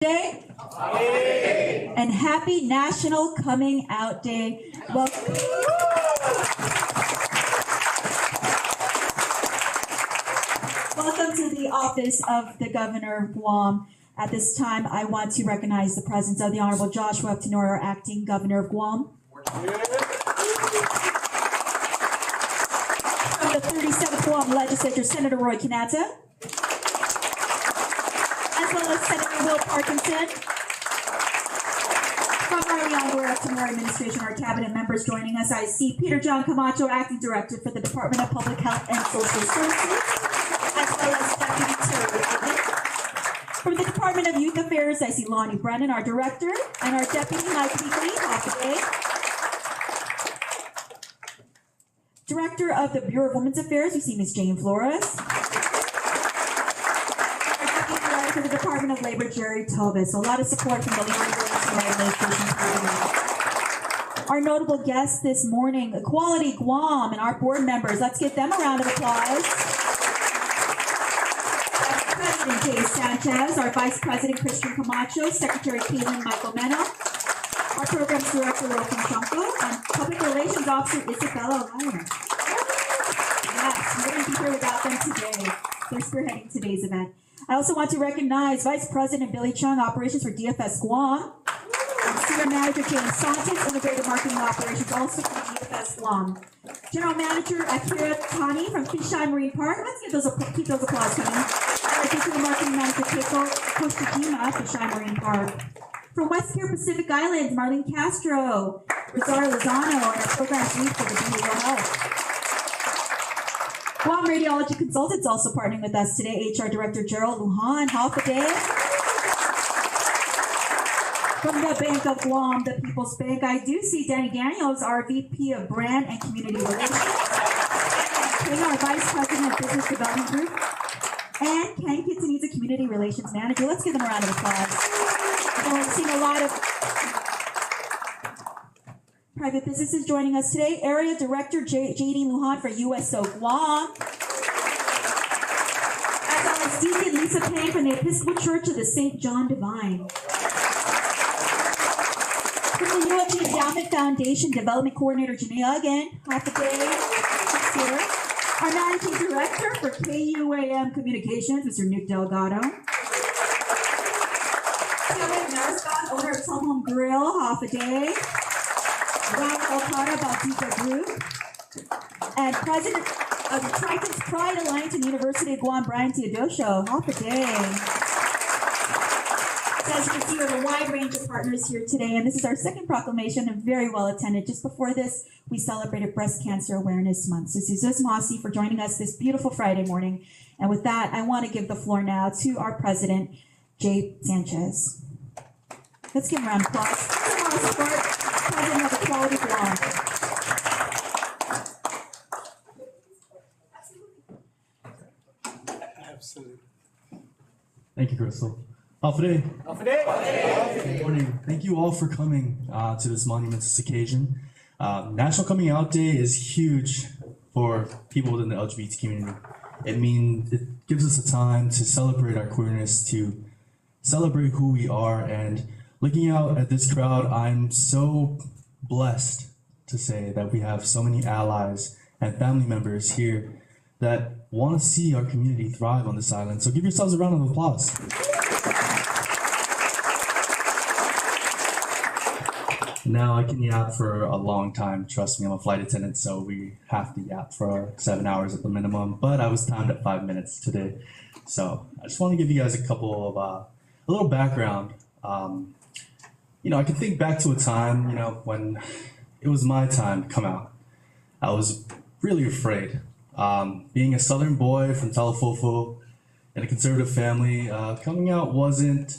Day and happy National Coming Out Day. Welcome to the office of the Governor of Guam. At this time, I want to recognize the presence of the Honorable Joshua Tenor, Acting Governor of Guam. From the 37th Guam Legislature, Senator Roy Kanata, as well as Senator Will Parkinson. From our Leon Tenor Administration, our cabinet members joining us, I see Peter John Camacho, Acting Director for the Department of Public Health and Social Services, as well as Deputy Terry. From the Department of Youth Affairs, I see Lonnie Brennan, our Director, and our Deputy Mike Beakley, half a day. Director of the Bureau of Women's Affairs, we see Ms. Jane Flores. Our Deputy Director of the Department of Labor, Jerry Tovis. So a lot of support from the Leon administration. Our notable guests this morning, Equality Guam, and our board members. Let's give them a round of applause. President Jay Sanchez, our Vice President Christian Camacho, Secretary Caitlin Michael Mena, our Programs Director Rokin Chanko, and Public Relations Officer Isabella Lyon. Yes, we wouldn't be here without them today. They're spearheading today's event. I also want to recognize Vice President Billy Chung, Operations for DFS Guam, and Senior Manager James Sanchez, Integrated Marketing Operations, also from DFS Guam. General Manager Akira Tani from Fisheye Marine Park. Let's keep those applause coming. Digital Marketing Manager Keiko Kostajima, Fisheye Marine Park. From West Pier Pacific Islands, Marlene Castro, Rosario Lozano, and our Programs Lead for the Behavioral Health. Guam Radiology Consultants also partnering with us today, HR Director Gerald Lujan, half a day. From the Bank of Guam, the People's Bank, I do see Danny Daniels, our VP of Brand and Community Relations. Our Vice President of Business Development Group. And Ken Kitson, a Community Relations Manager. Let's give them a round of applause. We've seen a lot of private businesses joining us today. Area Director J.D. Lujan for USO Guam. As well as Deacon Lisa Payne from the Episcopal Church of the St. John Divine. From the UFG Endowment Foundation Development Coordinator Janae again, half a day here. Our Managing Director for KUAM Communications, Mr. Nick Delgado. Kevin Mariscon, owner of Tom Home Grill, half a day. Ron Okada, Bautista Group. And President of the Triton's Pride Alliance and University of Guam, Brian Teodosio, half a day. As you can see, we have a wide range of partners here today, and this is our second proclamation and very well attended. Just before this, we celebrated Breast Cancer Awareness Month. So Suzuz Masi for joining us this beautiful Friday morning. And with that, I want to give the floor now to our president, Jay Sanchez. Let's give him a round of applause. President of Equality Guam. Absolutely. Thank you, Crystal. Good morning. Thank you all for coming to this monumentous occasion. National Coming Out Day is huge for people within the LGBT community. It gives us a time to celebrate our queerness, to celebrate who we are. And looking out at this crowd, I'm so blessed to say that we have so many allies and family members here that want to see our community thrive on this island. So give yourselves a round of applause. Now I can yap for a long time. Trust me, I'm a flight attendant, so we have to yap for 7 hours at the minimum. But I was timed at 5 minutes today, so I just want to give you guys a little background. I can think back to a time, when it was my time to come out. I was really afraid. Being a Southern boy from Talafofo in a conservative family, coming out wasn't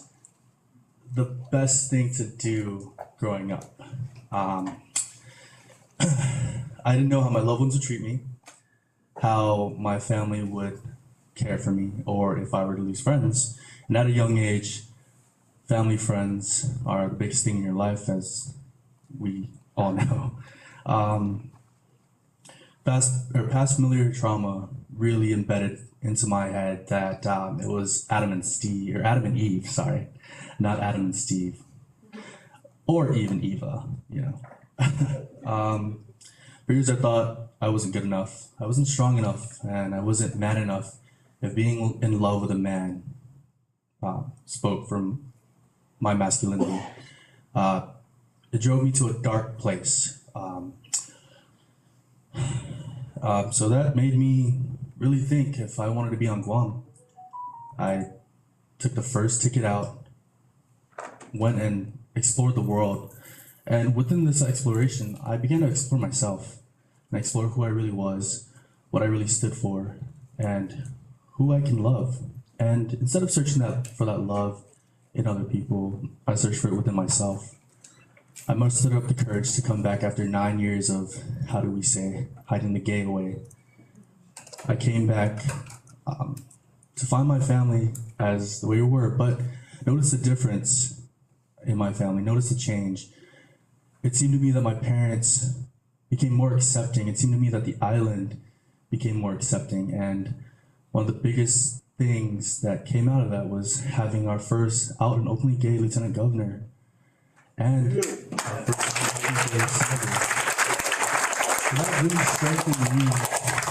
the best thing to do growing up. I didn't know how my loved ones would treat me, how my family would care for me, or if I were to lose friends. And at a young age, family, friends are the biggest thing in your life, as we all know. Past familiar trauma really embedded into my head that it was Adam and Eve, not Adam and Steve, or even Eva, you know. For years I thought I wasn't good enough, I wasn't strong enough, and I wasn't man enough if being in love with a man spoke from my masculinity. It drove me to a dark place. So that made me really think if I wanted to be on Guam. I took the first ticket out, went and explored the world. And within this exploration, I began to explore myself and explore who I really was, what I really stood for, and who I can love. And instead of searching for that love in other people, I searched for it within myself. I mustered up the courage to come back after 9 years of, how do we say, hiding the gay away. I came back to find my family as the way we were, but notice the difference in my family, notice the change. It seemed to me that my parents became more accepting. It seemed to me that the island became more accepting. And one of the biggest things that came out of that was having our first out and openly gay lieutenant governor. And our first openly gay senator. So that really strengthened me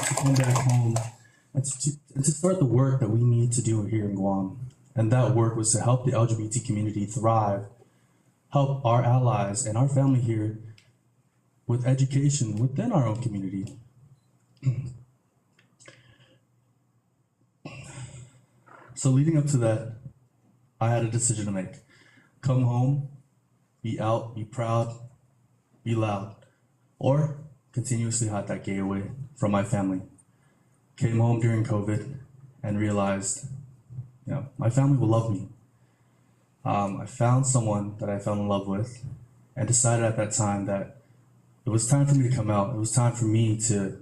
to come back home and to start the work that we need to do here in Guam. And that work was to help the LGBT community thrive, help our allies and our family here with education within our own community. So leading up to that, I had a decision to make. Come home, be out, be proud, be loud, or continuously hide that gay away from my family. Came home during COVID and realized, my family will love me. I found someone that I fell in love with and decided at that time that it was time for me to come out. It was time for me to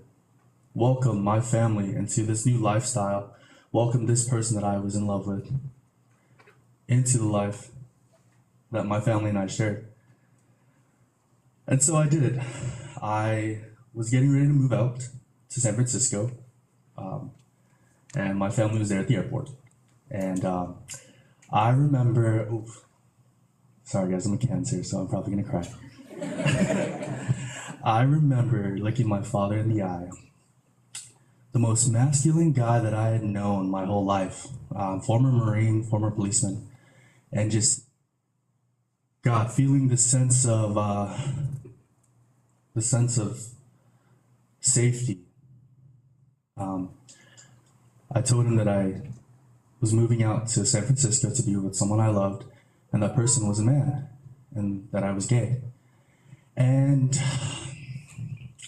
welcome my family into this new lifestyle, welcome this person that I was in love with into the life that my family and I shared. And so I did it. I was getting ready to move out to San Francisco, and my family was there at the airport. And I remember, sorry guys, I'm a Cancer, so I'm probably gonna cry. I remember looking my father in the eye, the most masculine guy that I had known my whole life, former Marine, former policeman, and just, God, feeling the sense of safety. I told him that I was moving out to San Francisco to be with someone I loved, and that person was a man, and that I was gay. And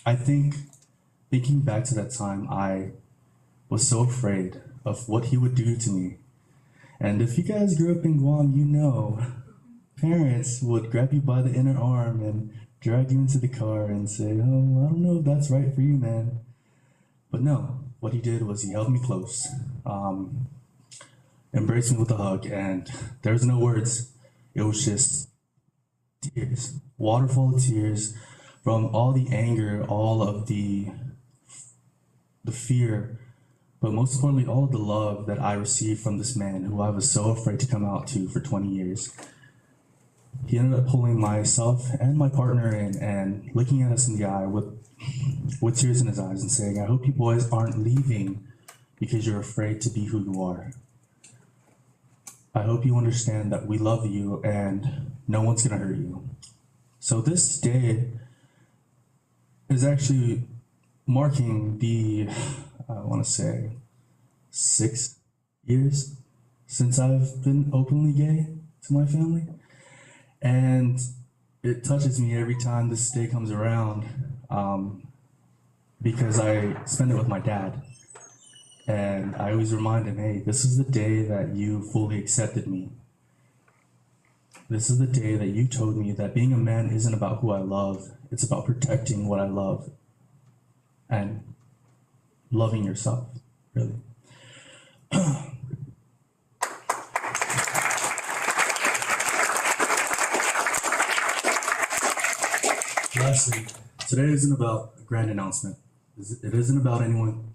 I think, thinking back to that time, I was so afraid of what he would do to me. And if you guys grew up in Guam, you know, parents would grab you by the inner arm and drag you into the car and say, oh, I don't know if that's right for you, man. But no, what he did was he held me close, embraced me with a hug, and there's no words. It was just tears, waterfall of tears from all the anger, all of the fear, but most importantly, all of the love that I received from this man who I was so afraid to come out to for 20 years. He ended up pulling myself and my partner in and looking at us in the eye with tears in his eyes and saying, I hope you boys aren't leaving because you're afraid to be who you are. I hope you understand that we love you and no one's gonna hurt you. So this day is actually marking the, I wanna say, 6 years since I've been openly gay to my family. And it touches me every time this day comes around, because I spend it with my dad. And I always remind him, hey, this is the day that you fully accepted me. This is the day that you told me that being a man isn't about who I love, it's about protecting what I love and loving yourself, really. Lastly, today isn't about a grand announcement. It isn't about anyone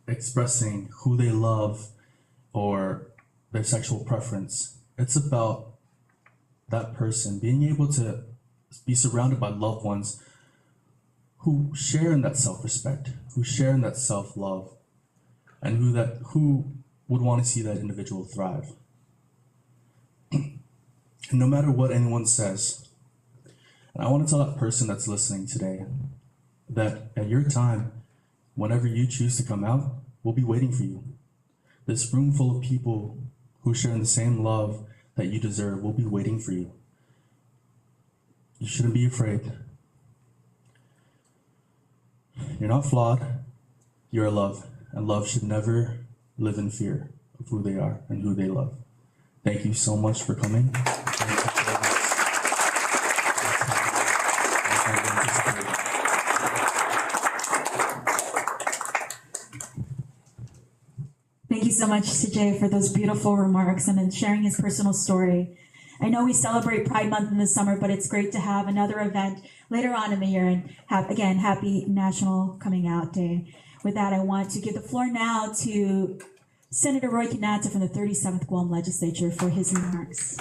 expressing who they love or their sexual preference. It's about that person being able to be surrounded by loved ones who share in that self-respect, who share in that self-love, and who would want to see that individual thrive. And no matter what anyone says, and I want to tell that person that's listening today that at your time, whenever you choose to come out, we'll be waiting for you. This room full of people who share in the same love that you deserve will be waiting for you. You shouldn't be afraid. You're not flawed, you're love, and love should never live in fear of who they are and who they love. Thank you so much for coming. Thank you so much, CJ, for those beautiful remarks and then sharing his personal story. I know we celebrate Pride Month in the summer, but it's great to have another event later on in the year and again, happy National Coming Out Day. With that, I want to give the floor now to Senator Roy Kinata from the 37th Guam Legislature for his remarks.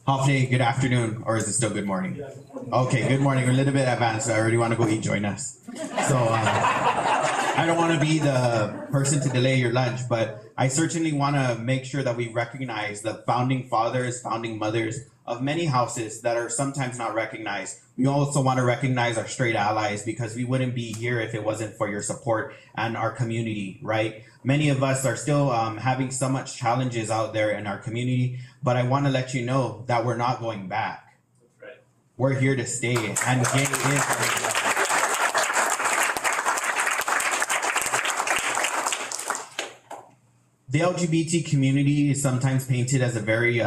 Hopefully, good afternoon, or is it still good morning? Okay, good morning. We're a little bit advanced. I already want to go eat. Join us. So I don't want to be the person to delay your lunch, but I certainly want to make sure that we recognize the founding fathers, founding mothers of many houses that are sometimes not recognized. We also want to recognize our straight allies because we wouldn't be here if it wasn't for your support and our community, right? Many of us are still having so much challenges out there in our community, but I want to let you know that we're not going back. That's right. We're here to stay, and gay is. The LGBT community is sometimes painted as a very,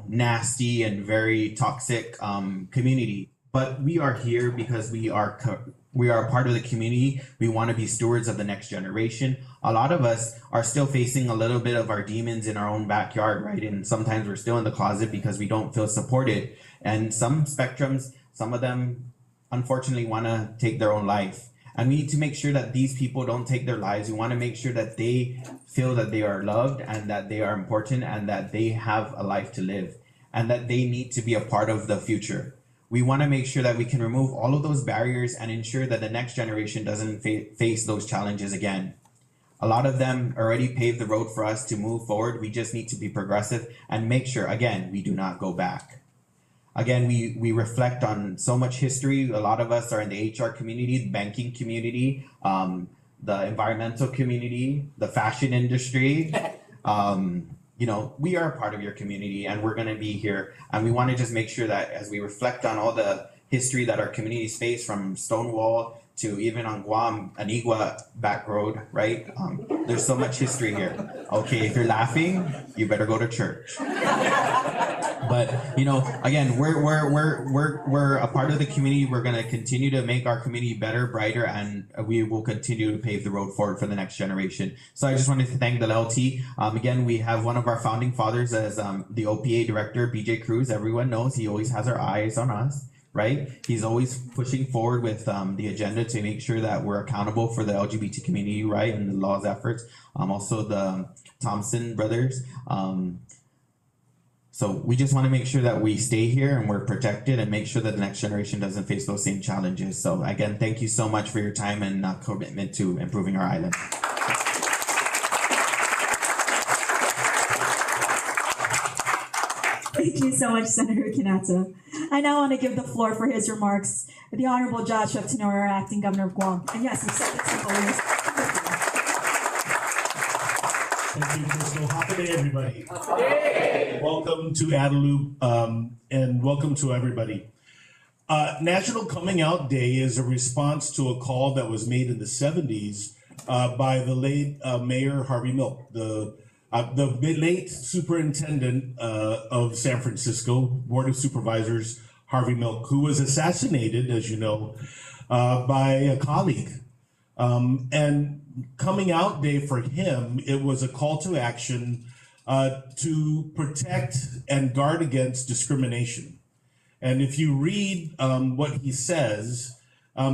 nasty and very toxic community. But we are here because we are a part of the community. We want to be stewards of the next generation. A lot of us are still facing a little bit of our demons in our own backyard, right? And sometimes we're still in the closet because we don't feel supported. And some spectrums, some of them, unfortunately, want to take their own life. And we need to make sure that these people don't take their lives. We want to make sure that they feel that they are loved and that they are important and that they have a life to live and that they need to be a part of the future. We want to make sure that we can remove all of those barriers and ensure that the next generation doesn't face those challenges again. A lot of them already paved the road for us to move forward. We just need to be progressive and make sure, again, we do not go back. Again, we reflect on so much history. A lot of us are in the HR community, the banking community, the environmental community, the fashion industry. We are a part of your community and we're going to be here. And we want to just make sure that as we reflect on all the history that our communities face, from Stonewall to even on Guam, Anigua back road, right? There's so much history here. Okay, if you're laughing, you better go to church. But again, we're a part of the community. We're going to continue to make our community better, brighter, and we will continue to pave the road forward for the next generation. So I just wanted to thank the LT. Again, we have one of our founding fathers as the OPA director, BJ Cruz. Everyone knows he always has our eyes on us, right? He's always pushing forward with the agenda to make sure that we're accountable for the LGBT community, right, and the law's efforts. Also the Thompson brothers. So we just want to make sure that we stay here and we're protected and make sure that the next generation doesn't face those same challenges. So again, thank you so much for your time and commitment to improving our island. Thank you so much, Senator Kinata. I now want to give the floor for his remarks to the Honorable Joshua Tenora, Acting Governor of Guam. And yes, he said it's simple. Thank you, Crystal. Happy day, everybody. Welcome to Adelup, and welcome to everybody. National Coming Out Day is a response to a call that was made in the 70s by the late Mayor Harvey Milk, the late superintendent of San Francisco, Board of Supervisors Harvey Milk, who was assassinated, as you know, by a colleague. And Coming Out Day for him, it was a call to action to protect and guard against discrimination. And if you read what he says,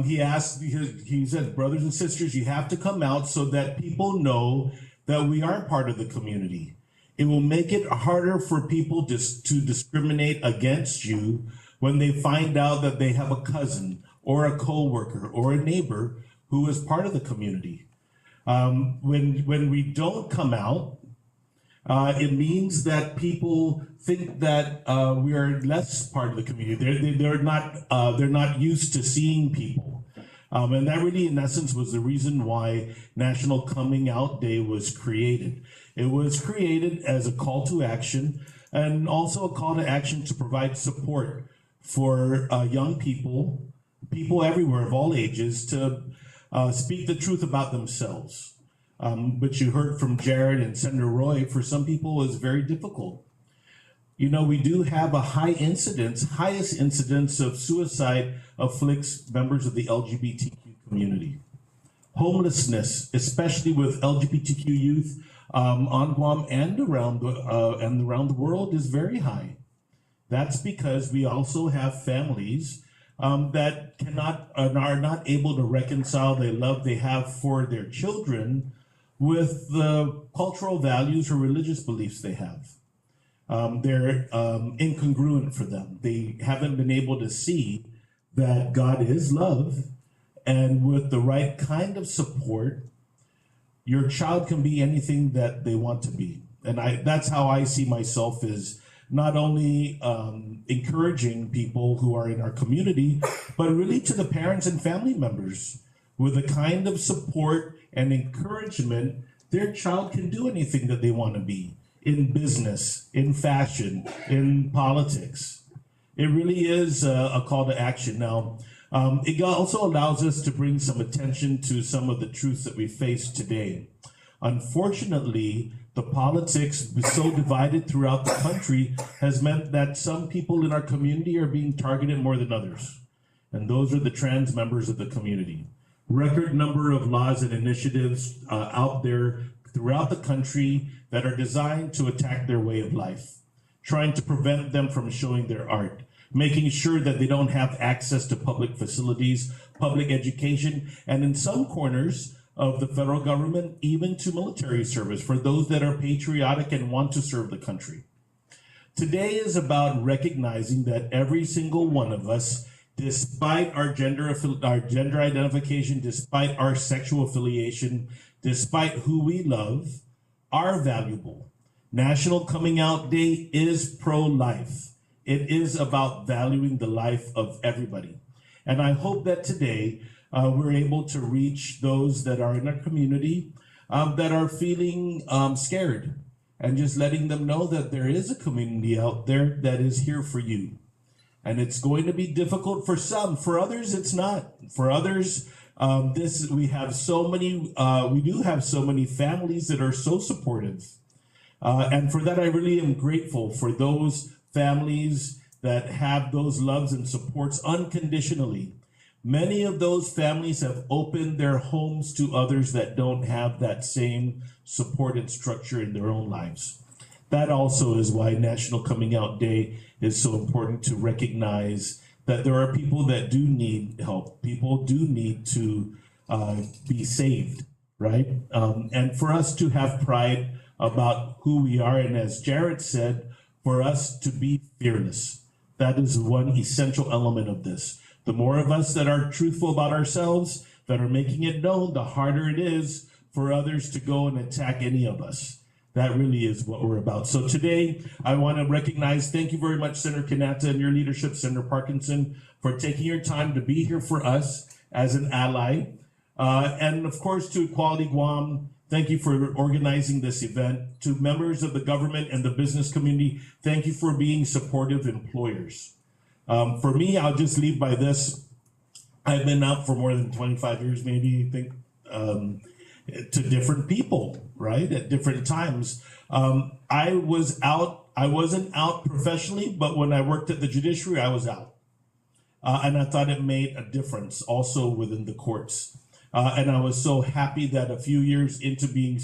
He said, brothers and sisters, you have to come out so that people know that we are part of the community. It will make it harder for people to discriminate against you when they find out that they have a cousin or a coworker or a neighbor who is part of the community. When we don't come out, it means that people think that we are less part of the community. They're not used to seeing people. And that really, in essence, was the reason why National Coming Out Day was created. It was created as a call to action and also a call to action to provide support for young people everywhere of all ages to speak the truth about themselves. But you heard from Jared and Senator Roy, for some people it's very difficult. You know, we do have a highest incidence of suicide afflicts members of the LGBTQ community. Homelessness, especially with LGBTQ youth on Guam and around the world, is very high. That's because we also have families that are not able to reconcile the love they have for their children with the cultural values or religious beliefs they have. They're incongruent for them. They haven't been able to see that God is love, and with the right kind of support, your child can be anything that they want to be. And that's how I see myself, is not only encouraging people who are in our community, but really to the parents and family members with the kind of support and encouragement. Their child can do anything that they want to be, in business, in fashion, in politics. It really is a call to action. Now, it also allows us to bring some attention to some of the truths that we face today. Unfortunately, the politics so divided throughout the country has meant that some people in our community are being targeted more than others. And those are the trans members of the community. Record number of laws and initiatives out there throughout the country that are designed to attack their way of life, trying to prevent them from showing their art, making sure that they don't have access to public facilities, public education, and in some corners of the federal government, even to military service for those that are patriotic and want to serve the country. Today is about recognizing that every single one of us, despite our gender identification, despite our sexual affiliation, despite who we love, are valuable. National Coming Out Day is pro-life. It is about valuing the life of everybody. And I hope that today we're able to reach those that are in our community that are feeling scared, and just letting them know that there is a community out there that is here for you. And it's going to be difficult for some. For others, it's not. For others, we do have so many families that are so supportive. And for that, I really am grateful for those families that have those loves and supports unconditionally. Many of those families have opened their homes to others that don't have that same support and structure in their own lives. That also is why National Coming Out Day is so important, to recognize that there are people that do need help. People do need to be saved, right? And for us to have pride about who we are, and as Jared said, for us to be fearless. That is one essential element of this. The more of us that are truthful about ourselves, that are making it known, the harder it is for others to go and attack any of us. That really is what we're about. So today, I want to recognize, thank you very much, Senator Kanata and your leadership, Senator Parkinson, for taking your time to be here for us as an ally. And of course, to Equality Guam, thank you for organizing this event. To members of the government and the business community, thank you for being supportive employers. For me, I'll just leave by this. I've been out for more than 25 years, maybe, I think, to different people, right, at different times. I wasn't out professionally, but when I worked at the judiciary, I was out. And I thought it made a difference also within the courts. And I was so happy that a few years into being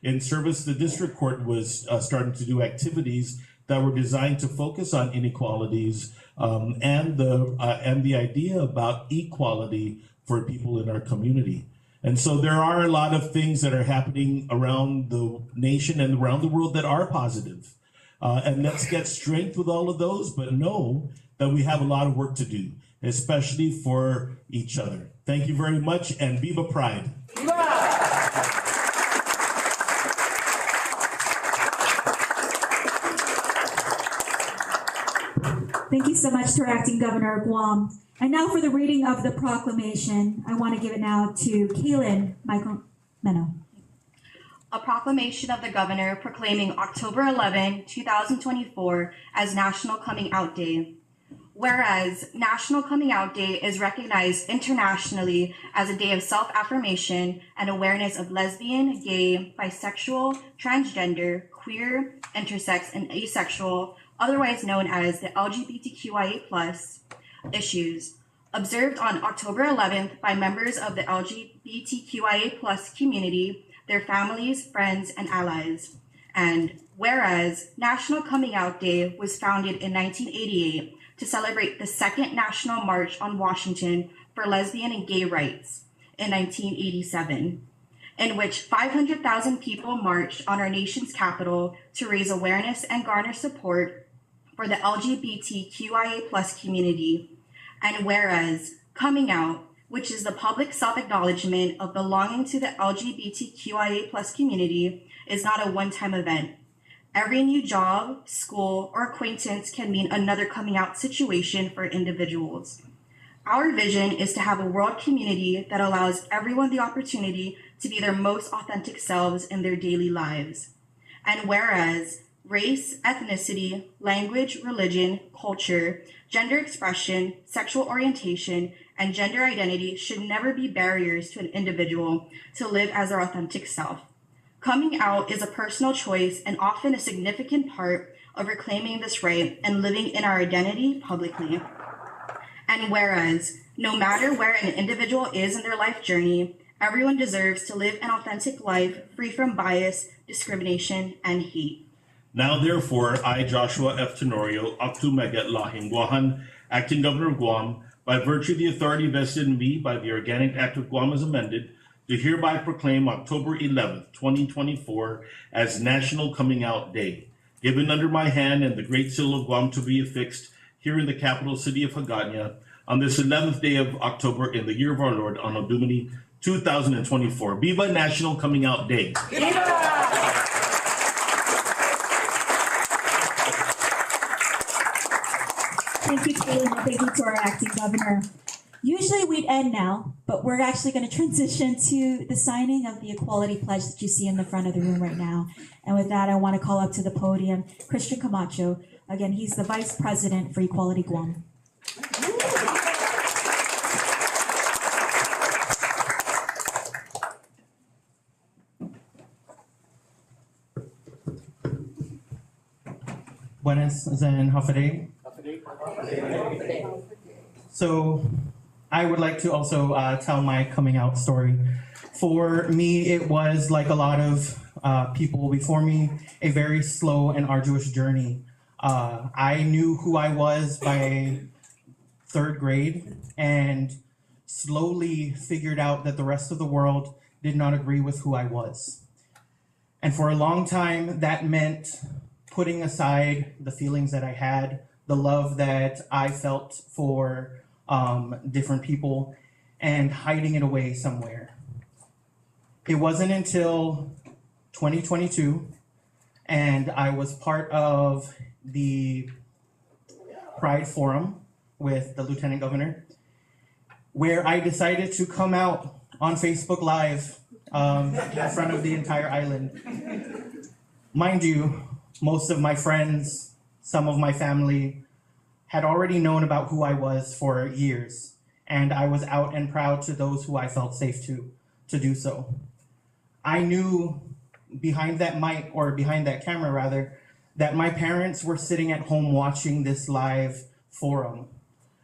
in service, the district court was starting to do activities that were designed to focus on inequalities and the idea about equality for people in our community. And so there are a lot of things that are happening around the nation and around the world that are positive. And let's get strength with all of those, but know that we have a lot of work to do, especially for each other. Thank you very much, and Viva Pride. Thank you so much to our acting governor of Guam. And now for the reading of the proclamation, I want to give it now to Kaylin Michael Meno. A proclamation of the governor proclaiming October 11, 2024 as National Coming Out Day. Whereas National Coming Out Day is recognized internationally as a day of self-affirmation and awareness of lesbian, gay, bisexual, transgender, queer, intersex, and asexual, otherwise known as the LGBTQIA+ issues, observed on October 11th by members of the LGBTQIA+ community, their families, friends, and allies. And whereas National Coming Out Day was founded in 1988 to celebrate the Second National March on Washington for Lesbian and Gay Rights in 1987, in which 500,000 people marched on our nation's capital to raise awareness and garner support for the LGBTQIA+ community. And whereas coming out, which is the public self-acknowledgement of belonging to the LGBTQIA+ community, is not a one-time event. Every new job, school, or acquaintance can mean another coming out situation for individuals. Our vision is to have a world community that allows everyone the opportunity to be their most authentic selves in their daily lives. And whereas race, ethnicity, language, religion, culture, gender expression, sexual orientation, and gender identity should never be barriers to an individual to live as their authentic self. Coming out is a personal choice and often a significant part of reclaiming this right and living in our identity publicly. And whereas, no matter where an individual is in their life journey, everyone deserves to live an authentic life free from bias, discrimination, and hate. Now, therefore, I, Joshua F. Tenorio, Aktu Meget Lahing Guahan, Acting Governor of Guam, by virtue of the authority vested in me by the Organic Act of Guam as amended, do hereby proclaim October 11th, 2024 as National Coming Out Day, given under my hand and the Great Seal of Guam to be affixed here in the capital city of Hagåtña on this 11th day of October in the year of our Lord, Anno Domini 2024. Viva National Coming Out Day. Thank you, Kaylin. Thank you to our acting governor. Usually we'd end now, but we're actually going to transition to the signing of the Equality Pledge that you see in the front of the room right now. And with that, I want to call up to the podium Christian Camacho. Again, he's the Vice President for Equality Guam. Buenas and Hafade. So I would like to also tell my coming out story. For me, it was like a lot of people before me, a very slow and arduous journey. I knew who I was by third grade and slowly figured out that the rest of the world did not agree with who I was. And for a long time, that meant putting aside the feelings that I had, the love that I felt for different people, and hiding it away somewhere. It wasn't until 2022, and I was part of the Pride Forum with the Lieutenant Governor, where I decided to come out on Facebook Live in front of the entire island. Mind you, most of my friends, some of my family had already known about who I was for years, and I was out and proud to those who I felt safe to do so. I knew behind that mic, or behind that camera rather, that my parents were sitting at home watching this live forum,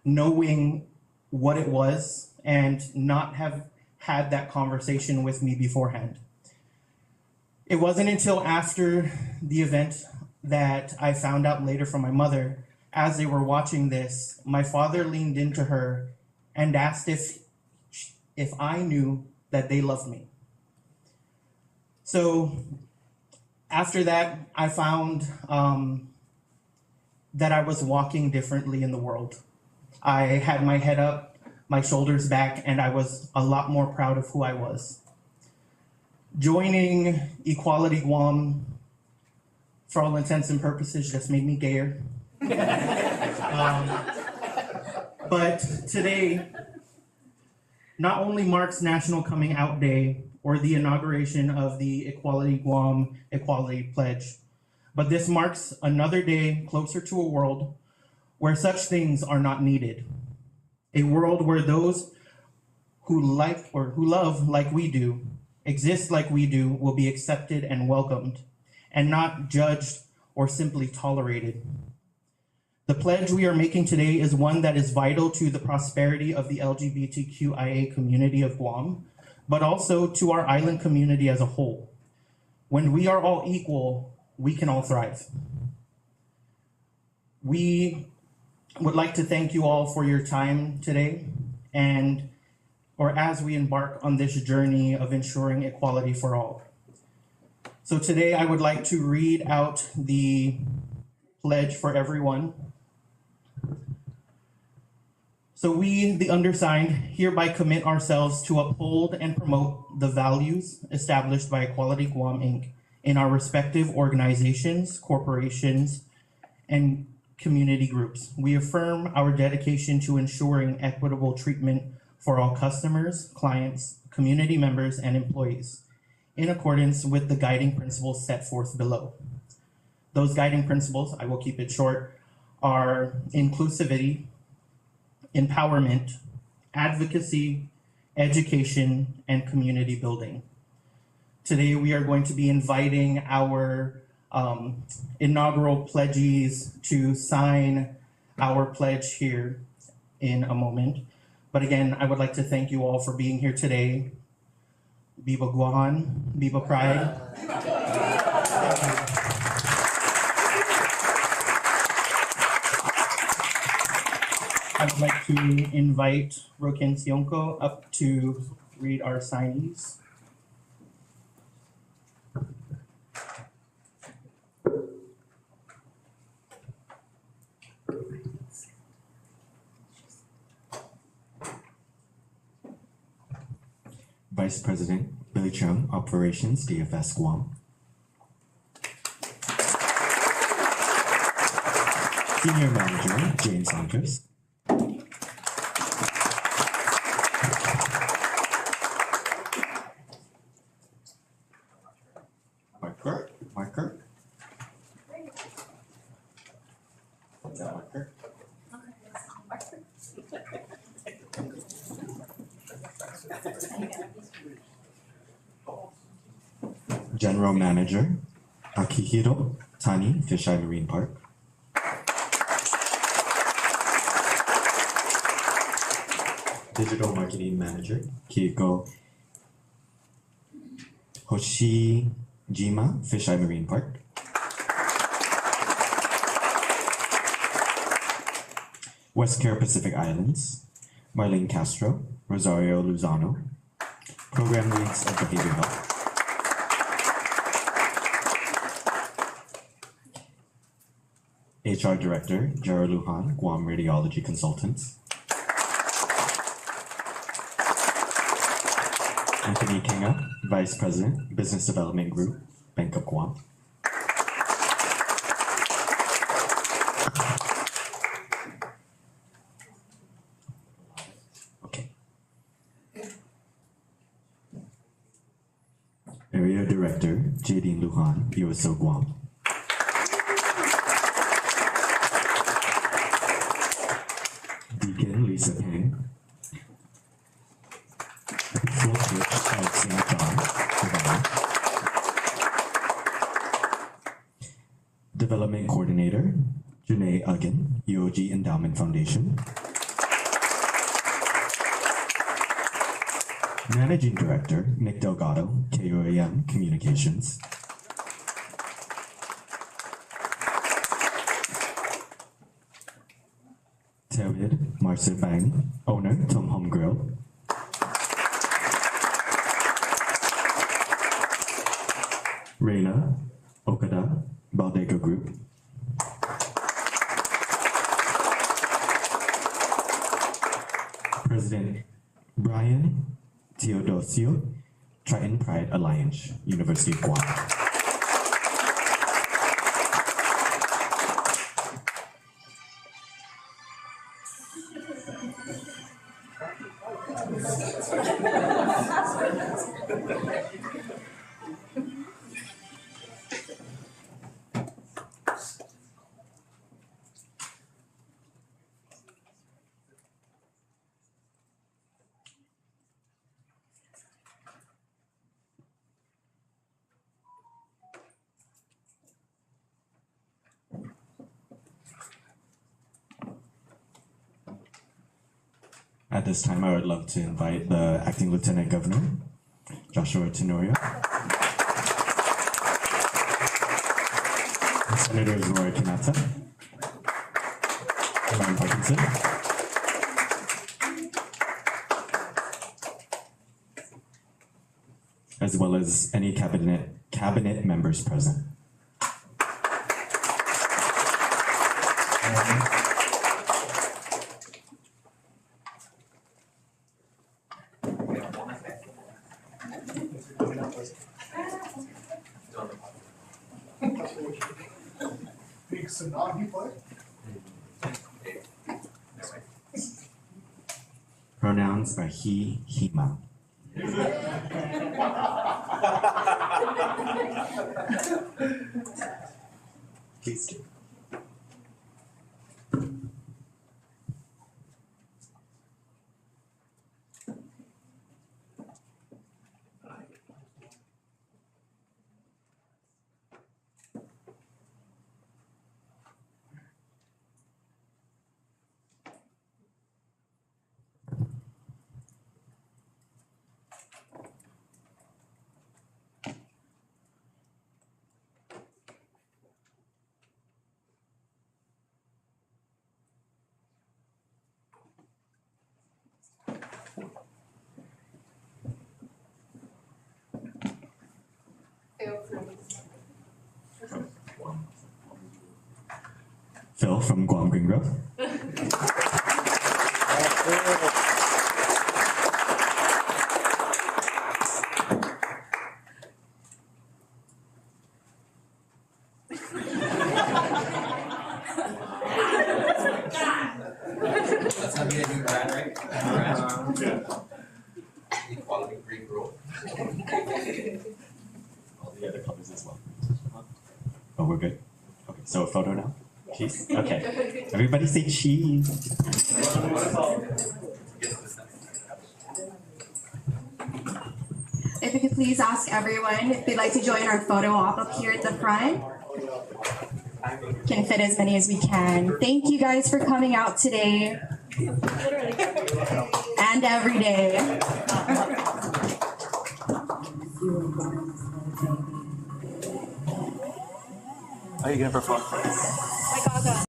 knowing what it was and not have had that conversation with me beforehand. It wasn't until after the event that I found out later from my mother, as they were watching this, my father leaned into her and asked if I knew that they loved me. So after that, I found that I was walking differently in the world. I had my head up, my shoulders back, and I was a lot more proud of who I was. Joining Equality Guam, for all intents and purposes, just made me gayer. But today not only marks National Coming Out Day or the inauguration of the Equality Guam Equality Pledge, but this marks another day closer to a world where such things are not needed. A world where those who like or who love like we do, exist like we do, will be accepted and welcomed, and not judged or simply tolerated. The pledge we are making today is one that is vital to the prosperity of the LGBTQIA community of Guam, but also to our island community as a whole. When we are all equal, we can all thrive. We would like to thank you all for your time today, or as we embark on this journey of ensuring equality for all. So today I would like to read out the pledge for everyone. So we, the undersigned, hereby commit ourselves to uphold and promote the values established by Equality Guam, Inc. in our respective organizations, corporations, and community groups. We affirm our dedication to ensuring equitable treatment for all customers, clients, community members, and employees, in accordance with the guiding principles set forth below. Those guiding principles, I will keep it short, are inclusivity, empowerment, advocacy, education, and community building. Today, we are going to be inviting our inaugural pledgees to sign our pledge here in a moment. But again, I would like to thank you all for being here today. Biba Guahan, Biba Pride. I would like to invite Roken Sionko up to read our signees. Vice President Billy Chung, Operations, DFS Guam. Senior Manager James Santos. Marker. Is that Marker? General Manager Akihiro Tani, Fisheye Marine Park. Digital Marketing Manager Kiiko Hoshijima, Fisheye Marine Park. West Care Pacific Islands Marlene Castro, Rosario Luzano. Program Leads of Behavior Health. HR Director, Jara Lujan, Guam Radiology Consultants. Anthony Kinga, Vice President, Business Development Group, Bank of Guam. Okay. Area Director, Jadine Lujan, USO Guam. Deacon Lisa Peng. Episcopal Church of St. John, Savannah. Development Coordinator, Janae Uggan, UOG Endowment Foundation. Managing Director, Nick Delgado, KOAM Communications. Terwid Marsubang, owner, Tom Home Grill. Rayla Okada, Baldego Group. President Brian Teodosio, Triton Pride Alliance, University of Guam. At this time, I would love to invite the Acting Lieutenant Governor, Joshua Tenorio, Senators Roy Kanata, Ryan Parkinson, as well as any cabinet members present. Pronouns are he, hima. Please do. Phil from Guam Green Grove. That's how we do brand, right? Brand. Equality, green rule. All the other colors as well. Oh, we're good? Okay, so a photo now? Cheese? Okay. Everybody say cheese. If we could please ask everyone if they'd like to join our photo op up here at the front. Can fit as many as we can. Thank you guys for coming out today. And every day. Are you going for fun? My gaga.